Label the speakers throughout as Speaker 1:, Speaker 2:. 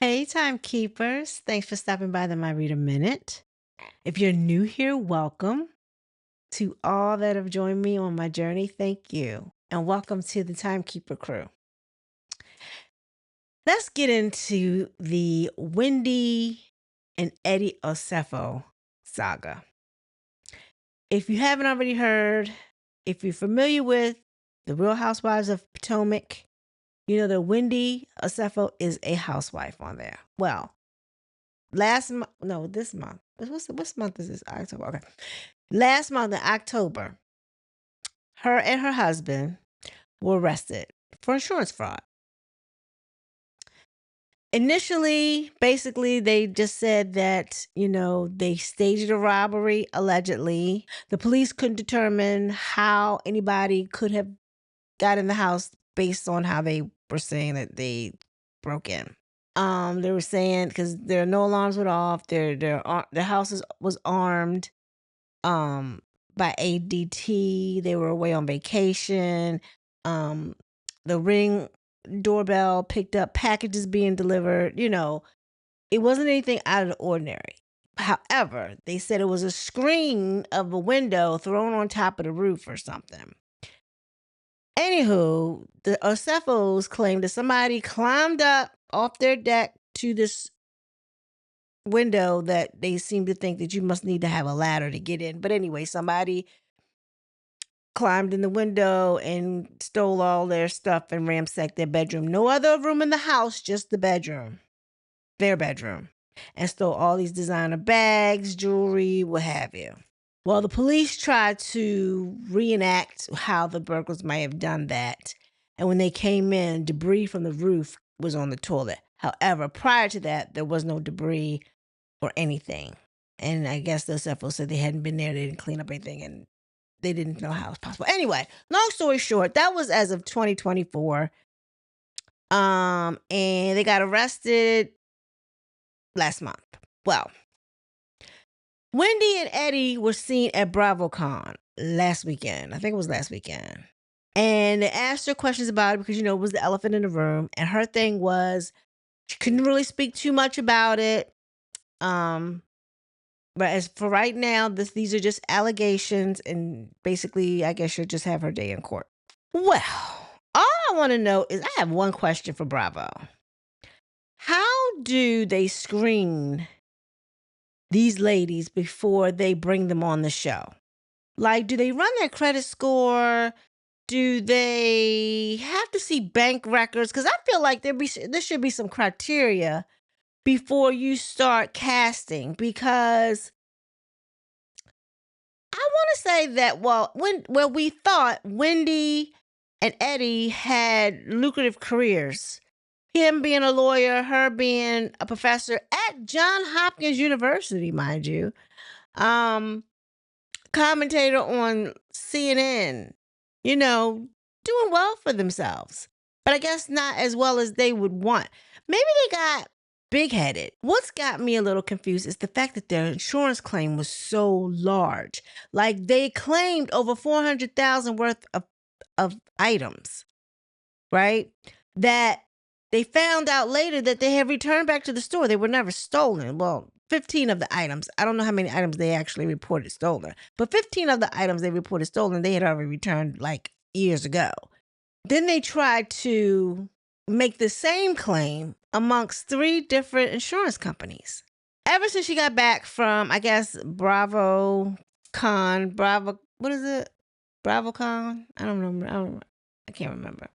Speaker 1: Hey, timekeepers. Thanks for stopping by the My Reader Minute. If you're new here, welcome. To all that have joined me on my journey, thank you. And welcome to the Timekeeper crew. Let's get into the Wendy and Eddie Osefo saga. If you haven't already heard, if you're familiar with the Real Housewives of Potomac, you know that Wendy Osefo is a housewife on there. Well, this month. What month is this? October. Okay. Last month in October, her and her husband were arrested for insurance fraud. Initially, basically, they just said that, they staged a robbery, allegedly. The police couldn't determine how anybody could have got in the house based on how they were saying that they broke in. They were saying because no alarms went off. The house was armed. By ADT. They were away on vacation. The Ring doorbell picked up packages being delivered. It wasn't anything out of the ordinary. However, they said it was a screen of a window thrown on top of the roof or something. Anywho, the Osefos claimed that somebody climbed up off their deck to this window that they seem to think that you must need to have a ladder to get in. But anyway, somebody climbed in the window and stole all their stuff and ransacked their bedroom. No other room in the house, just the bedroom, their bedroom, and stole all these designer bags, jewelry, what have you. Well, the police tried to reenact how the burglars might have done that. And when they came in, debris from the roof was on the toilet. However, prior to that, there was no debris or anything. And I guess the Osefo said they hadn't been there, they didn't clean up anything, and they didn't know how it was possible. Anyway, long story short, that was as of 2024. And they got arrested last month. Well, Wendy and Eddie were seen at BravoCon last weekend. I think it was last weekend. And they asked her questions about it because, it was the elephant in the room. And her thing was she couldn't really speak too much about it. But as for right now, these are just allegations, and basically, I guess she'll just have her day in court. Well, all I want to know is I have one question for Bravo. How do they screen these ladies before they bring them on the show? Like, do they run their credit score? Do they have to see bank records? Because I feel like there should be some criteria before you start casting, because I want to say that, we thought Wendy and Eddie had lucrative careers. Him being a lawyer, her being a professor at Johns Hopkins University, mind you. Commentator on CNN, doing well for themselves. But I guess not as well as they would want. Maybe they got big-headed. What's got me a little confused is the fact that their insurance claim was so large. Like, they claimed over $400,000 worth of items, right? That they found out later that they had returned back to the store. They were never stolen. Well, 15 of the items. I don't know how many items they actually reported stolen, but 15 of the items they reported stolen, they had already returned like years ago. Then they tried to make the same claim amongst 3 different insurance companies. Ever since she got back from, I guess, BravoCon, what is it? BravoCon? I don't remember. I can't remember.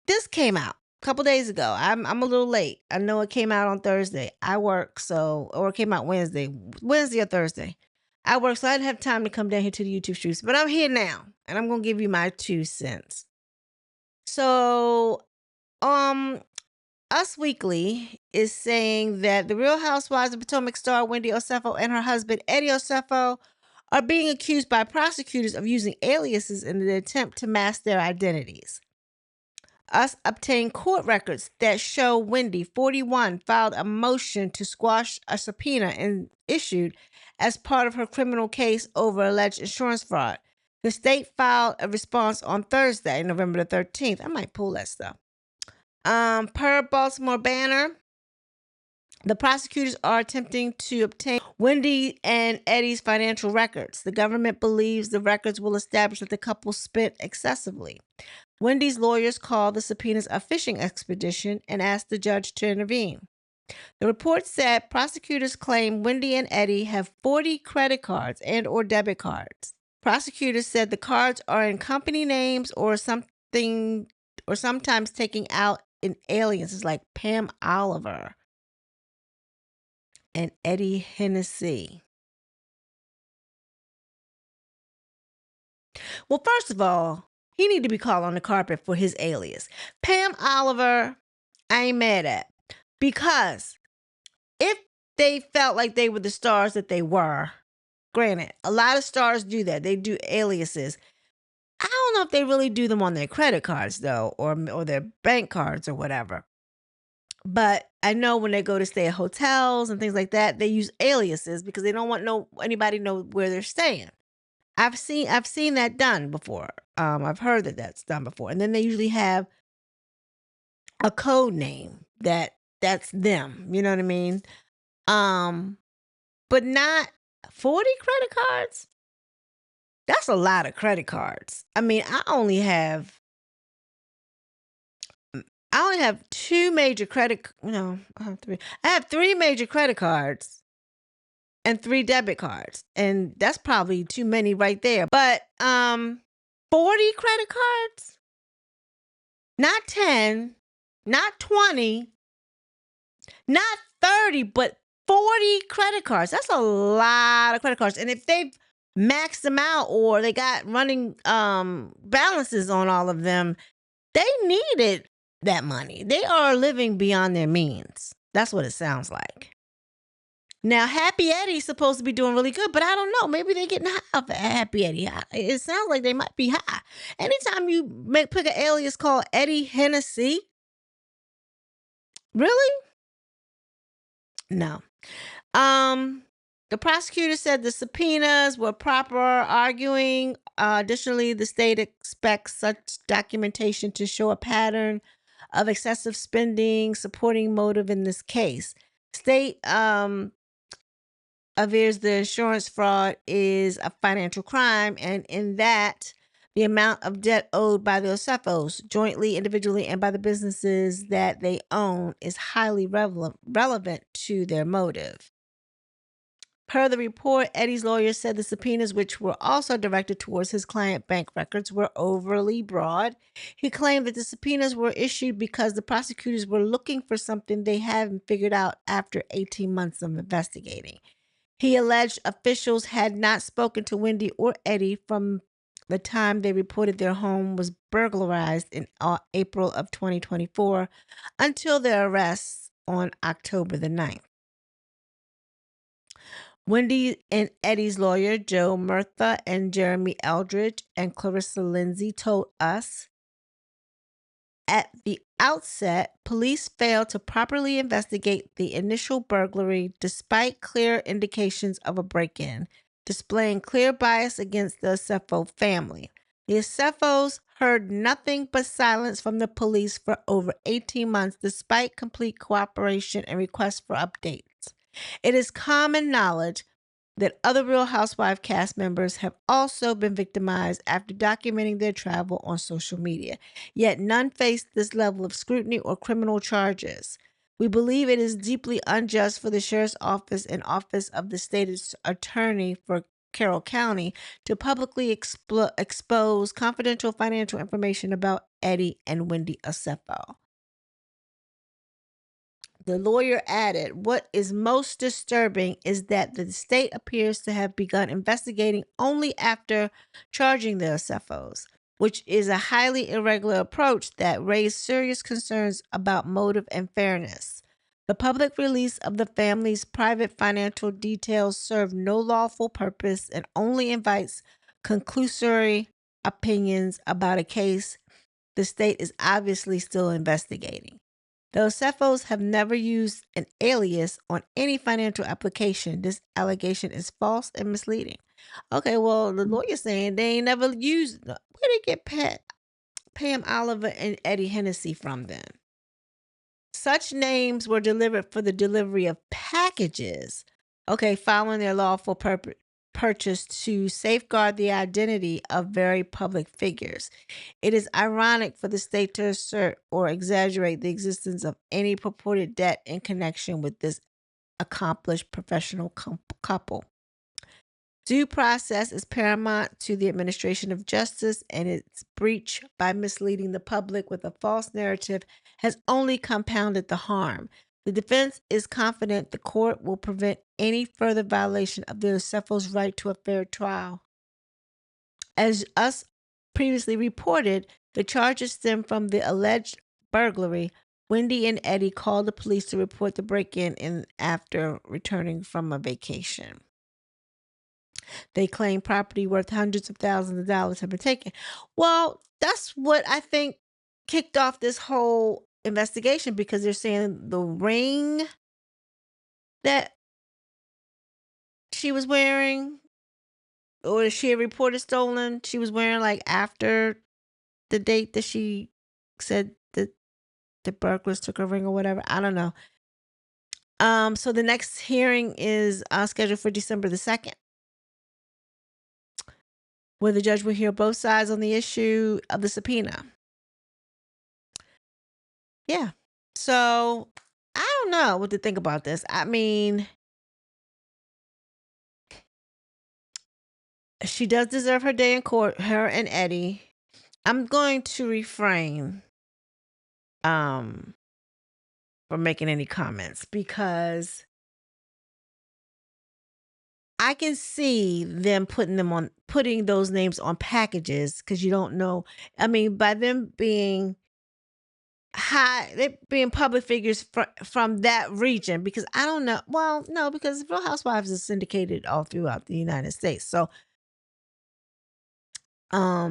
Speaker 1: This came out a couple days ago. I'm a little late. I know it came out on Thursday. I work, or it came out Wednesday or Thursday. I work, so I didn't have time to come down here to the YouTube streams, but I'm here now, and I'm going to give you my 2 cents. So, Us Weekly is saying that the Real Housewives of Potomac star Wendy Osefo and her husband Eddie Osefo are being accused by prosecutors of using aliases in an attempt to mask their identities. Us obtained court records that show Wendy, 41, filed a motion to squash a subpoena and issued as part of her criminal case over alleged insurance fraud. The state filed a response on Thursday, November the 13th. I might pull that stuff. Per Baltimore Banner, the prosecutors are attempting to obtain Wendy and Eddie's financial records. The government believes the records will establish that the couple spent excessively. Wendy's lawyers call the subpoenas a fishing expedition and asked the judge to intervene. The report said prosecutors claim Wendy and Eddie have 40 credit cards and or debit cards. Prosecutors said the cards are in company names or something, or sometimes taking out in aliases like Pam Oliver and Eddie Hennessy. Well, first of all, he need to be called on the carpet for his alias. Pam Oliver, I ain't mad at. Because if they felt like they were the stars that they were, granted, a lot of stars do that. They do aliases. I don't know if they really do them on their credit cards, though, or their bank cards or whatever. But I know when they go to stay at hotels and things like that, they use aliases because they don't want anybody to know where they're staying. I've seen that done before. I've heard that that's done before, and then they usually have a code name that's them. You know what I mean? But not 40 credit cards. That's a lot of credit cards. I mean, I only have two major credit. No, I have three. I have three major credit cards and 3 debit cards, and that's probably too many right there. But 40 credit cards, not 10, not 20, not 30, but 40 credit cards. That's a lot of credit cards. And if they've maxed them out or they got running balances on all of them, they needed that money. They are living beyond their means. That's what it sounds like. Now, Happy Eddie's supposed to be doing really good, but I don't know. Maybe they're getting high off of Happy Eddie. It sounds like they might be high. Anytime you pick an alias called Eddie Hennessy, really? No. The prosecutor said the subpoenas were proper, arguing. Additionally, the state expects such documentation to show a pattern of excessive spending, supporting motive in this case. State averts the insurance fraud is a financial crime, and in that, the amount of debt owed by the Osefos, jointly, individually, and by the businesses that they own, is highly relevant to their motive. Per the report, Eddie's lawyer said the subpoenas, which were also directed towards his client bank records, were overly broad. He claimed that the subpoenas were issued because the prosecutors were looking for something they hadn't figured out after 18 months of investigating. He alleged officials had not spoken to Wendy or Eddie from the time they reported their home was burglarized in April of 2024 until their arrests on October the 9th. Wendy and Eddie's lawyer, Joe Murtha and Jeremy Eldridge and Clarissa Lindsay, told us at the outset, police failed to properly investigate the initial burglary despite clear indications of a break-in, displaying clear bias against the Osefo family. The Osefos heard nothing but silence from the police for over 18 months despite complete cooperation and requests for updates. It is common knowledge that other Real Housewives cast members have also been victimized after documenting their travel on social media, yet none faced this level of scrutiny or criminal charges. We believe it is deeply unjust for the Sheriff's Office and Office of the State Attorney for Carroll County to publicly expose confidential financial information about Eddie and Wendy Osefo. The lawyer added, what is most disturbing is that the state appears to have begun investigating only after charging the Osefos, which is a highly irregular approach that raised serious concerns about motive and fairness. The public release of the family's private financial details serve no lawful purpose and only invites conclusory opinions about a case the state is obviously still investigating. The Osefos have never used an alias on any financial application. This allegation is false and misleading. Okay, well, the lawyer's saying they ain't never used. Where they get Pam Oliver and Eddie Hennessy from then? such names were delivered for the delivery of packages, okay, following their lawful purchase to safeguard the identity of very public figures. It is ironic for the state to assert or exaggerate the existence of any purported debt in connection with this accomplished professional couple. Due process is paramount to the administration of justice, and its breach by misleading the public with a false narrative has only compounded the harm. The defense is confident the court will prevent any further violation of the Osefo's right to a fair trial. As us previously reported, the charges stem from the alleged burglary. Wendy and Eddie called the police to report the break-in after returning from a vacation. They claim property worth hundreds of thousands of dollars have been taken. Well, that's what I think kicked off this whole investigation, because they're saying the ring that she was wearing, or she had reported stolen, she was wearing like after the date that she said that the burglars took her ring or whatever. I don't know. So the next hearing is scheduled for December the 2nd. Where the judge will hear both sides on the issue of the subpoena. Yeah. So I don't know what to think about this. I mean, she does deserve her day in court, her and Eddie. I'm going to refrain from making any comments, because I can see them putting those names on packages, because you don't know. I mean, by them being they're being public figures from that region, because I don't know. Well, no, because Real Housewives is syndicated all throughout the United States. So, yeah,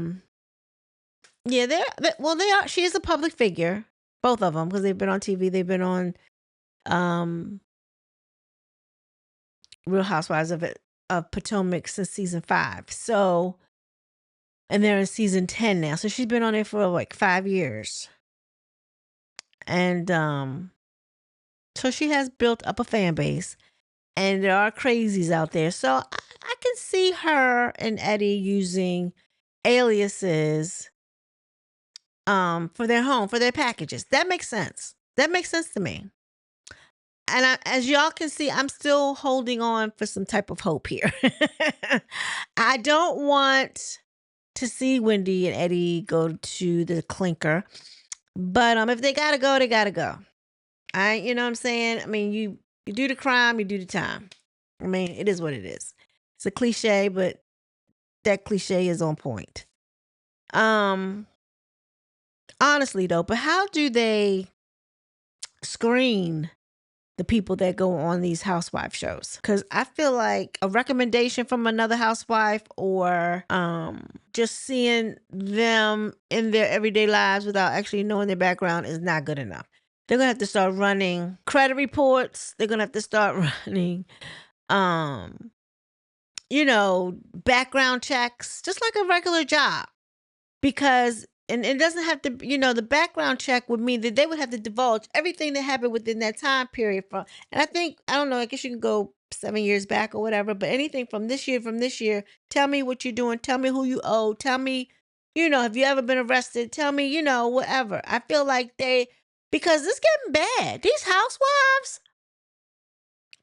Speaker 1: they are. She is a public figure, both of them, because they've been on TV. They've been on Real Housewives of Potomac since season 5. So, and they're in season 10 now. So she's been on there for like 5 years. And so she has built up a fan base, and there are crazies out there. So I can see her and Eddie using aliases for their packages. That makes sense. That makes sense to me. And as y'all can see, I'm still holding on for some type of hope here. I don't want to see Wendy and Eddie go to the clinker. But if they gotta go, they gotta go. You know what I'm saying? I mean, you do the crime, you do the time. I mean, it is what it is. It's a cliche, but that cliche is on point. Honestly though, but how do they screen the people that go on these housewife shows? Because I feel like a recommendation from another housewife, or just seeing them in their everyday lives without actually knowing their background, is not good enough. They're going to have to start running credit reports. They're going to have to start running, background checks, just like a regular job. Because, and it doesn't have to, the background check would mean that they would have to divulge everything that happened within that time period. And I don't know, I guess you can go 7 years back or whatever, but anything from this year, tell me what you're doing, tell me who you owe, tell me, have you ever been arrested? Tell me, whatever. I feel like because it's getting bad. These housewives,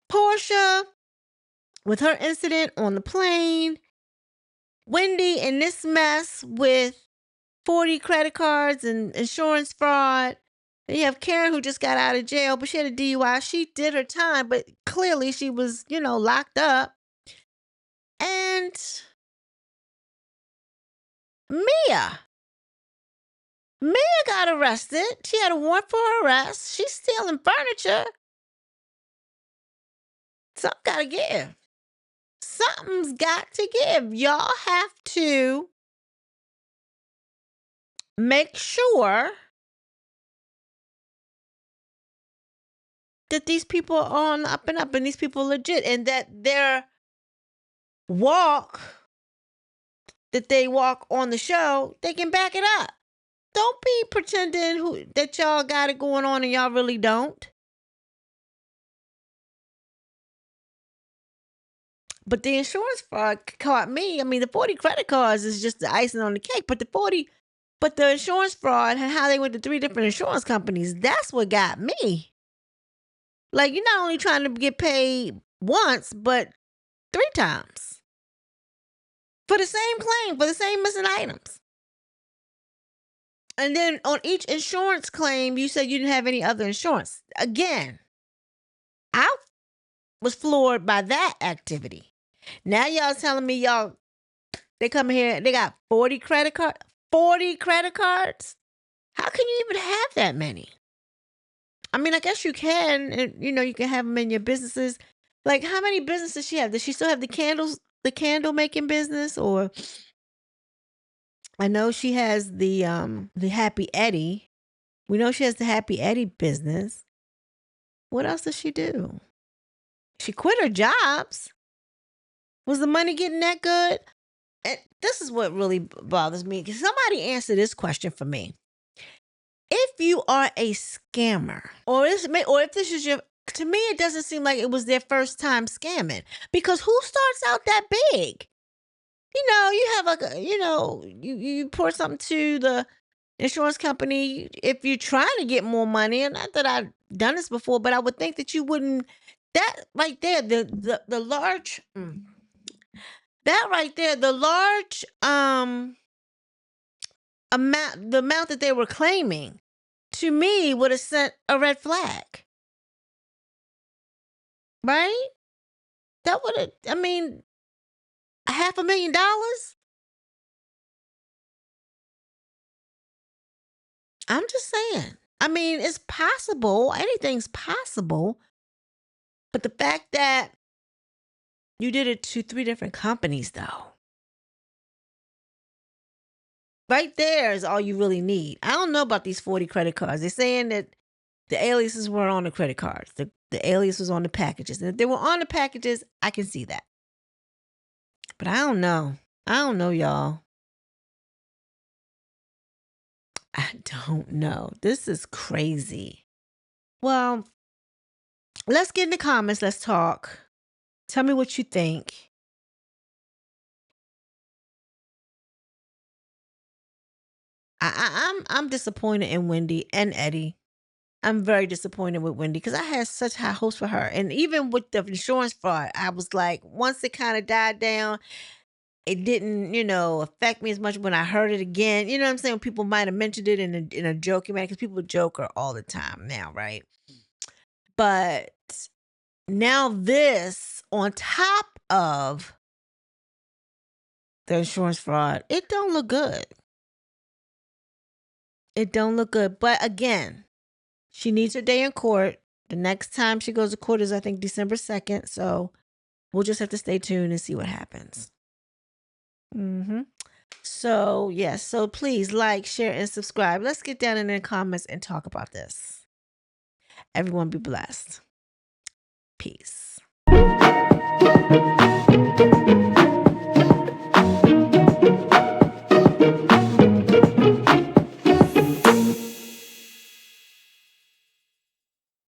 Speaker 1: Portia, with her incident on the plane, Wendy in this mess with 40 credit cards and insurance fraud. And you have Karen, who just got out of jail, but she had a DUI. She did her time, but clearly she was, locked up. And Mia got arrested. She had a warrant for her arrest. She's stealing furniture. Something gotta give. Something's got to give. Y'all have to make sure that these people are on the up and up, and these people are legit, and that their walk that they walk on the show, they can back it up. don't be pretending that y'all got it going on and y'all really don't. But the insurance fraud caught me. I mean, the 40 credit cards is just the icing on the cake, but the insurance fraud and how they went to 3 different insurance companies, that's what got me. Like, you're not only trying to get paid once, but 3 times for the same claim, for the same missing items. And then on each insurance claim, you said you didn't have any other insurance. Again, I was floored by that activity. Now y'all telling me they come here, they got 40 credit cards. 40 credit cards? How can you even have that many? I mean, I guess you can, and you can have them in your businesses. Like, how many businesses she have? Does she still have the candle making business? Or I know she has the Happy Eddie. We know she has the Happy Eddie business. What else does she do? She quit her jobs. Was the money getting that good? And this is what really bothers me. Can somebody answer this question for me? If you are a scammer, or if this is to me, it doesn't seem like it was their first time scamming, because who starts out that big? You have you pour something to the insurance company if you're trying to get more money. And not that I've done this before, but I would think that you wouldn't. That right there, the large, that right there, the large amount, the amount that they were claiming, to me would have sent a red flag, right? That would have, I mean, $500,000. I'm just saying. I mean, it's possible. Anything's possible. But the fact that you did it to 3 different companies, though, right there is all you really need. I don't know about these 40 credit cards. They're saying that the aliases weren't on the credit cards. The alias was on the packages. And if they were on the packages, I can see that. But I don't know. I don't know, y'all. I don't know. This is crazy. Well, let's get in the comments. Let's talk. Tell me what you think. I'm disappointed in Wendy and Eddie. I'm very disappointed with Wendy because I had such high hopes for her. And even with the insurance fraud, I was like, once it kind of died down, it didn't, affect me as much when I heard it again. You know what I'm saying? People might have mentioned it in a joking manner, because people joke her all the time now, right? But now this on top of the insurance fraud, it don't look good. It don't look good. But again, she needs her day in court. The next time she goes to court is, I think, December 2nd. So we'll just have to stay tuned and see what happens. So, yes. So please like, share, and subscribe. Let's get down in the comments and talk about this. Everyone be blessed. Peace.